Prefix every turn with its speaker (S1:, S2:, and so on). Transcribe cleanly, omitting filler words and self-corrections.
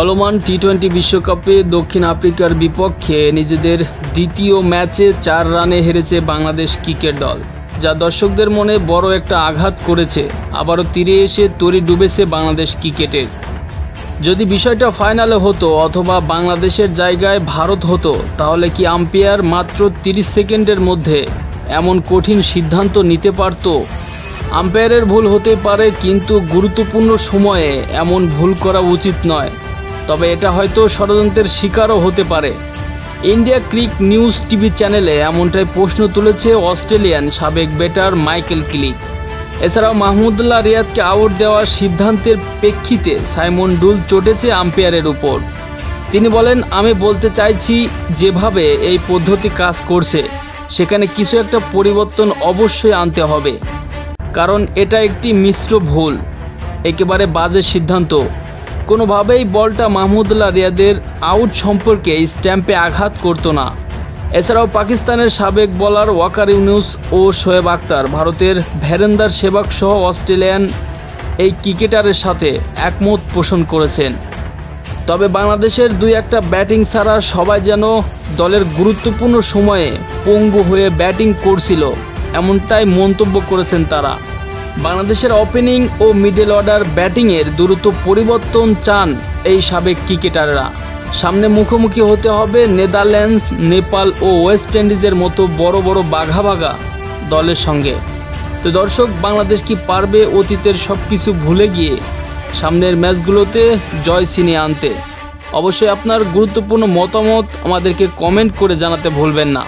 S1: চলমান টি-20 বিশ্বকাপে দক্ষিণ আফ্রিকার বিপক্ষে নিজেদের দ্বিতীয় ম্যাচে 4 রানে হেরেছে বাংলাদেশ ক্রিকেট দল, যা দর্শকদের মনে বড় একটা আঘাত করেছে। আবারও তীরে এসে তরি ডুবেছে বাংলাদেশ ক্রিকেটের। যদি বিষয়টা ফাইনালে হতো অথবা বাংলাদেশের জায়গায় ভারত হতো, তাহলে কি আম্পায়ার মাত্র 30 সেকেন্ডের মধ্যে এমন কঠিন সিদ্ধান্ত নিতে পারত? আম্পায়ারের ভুল হতে পারে, কিন্তু গুরুত্বপূর্ণ সময়ে এমন ভুল করা উচিত নয়। তবে এটা হয়তো ষড়যন্ত্রের শিকারও হতে পারে। ইন্ডিয়া ক্রিক নিউজ টিভি চ্যানেলে এমনটাই প্রশ্ন তুলেছে অস্ট্রেলিয়ান সাবেক ব্যাটার মাইকেল ক্লিক। এছাড়াও মাহমুদুল্লাহ রিয়াদকে আউট দেওয়ার সিদ্ধান্তের প্রেক্ষিতে সাইমন ডুল চটেছে আম্পায়ারের উপর। তিনি বলেন, আমি বলতে চাইছি, যেভাবে এই পদ্ধতি কাজ করছে সেখানে কিছু একটা পরিবর্তন অবশ্যই আনতে হবে, কারণ এটা একটি মিশ্র ভুল, একেবারে বাজে সিদ্ধান্ত। কোনোভাবেই বলটা মাহমুদুল্লাহ রিয়াদের আউট সম্পর্কে স্ট্যাম্পে আঘাত করতো না। এছাড়াও পাকিস্তানের সাবেক বোলার ওয়াকার ইউনুস ও শোয়েব আখতার, ভারতের ভেরেন্দার সেবাগ সহ অস্ট্রেলিয়ান এই ক্রিকেটারের সাথে একমত পোষণ করেছেন। তবে বাংলাদেশের দুই একটা ব্যাটিং ছাড়া সবাই যেন দলের গুরুত্বপূর্ণ সময়ে পঙ্গু হয়ে ব্যাটিং করছিল, এমনটাই মন্তব্য করেছেন তারা। বাংলাদেশের ওপেনিং ও মিডল অর্ডার ব্যাটিংয়ের দ্রুত পরিবর্তন চান এই সাবেক ক্রিকেটাররা। সামনে মুখোমুখি হতে হবে নেদারল্যান্ডস, নেপাল ও ওয়েস্ট ইন্ডিজের মতো বড় বড় বাঘা দলের সঙ্গে। তো দর্শক, বাংলাদেশ কি পারবে অতীতের সব কিছু ভুলে গিয়ে সামনের ম্যাচগুলোতে জয় ছিনিয়ে আনতে? অবশ্যই আপনার গুরুত্বপূর্ণ মতামত আমাদেরকে কমেন্ট করে জানাতে ভুলবেন না।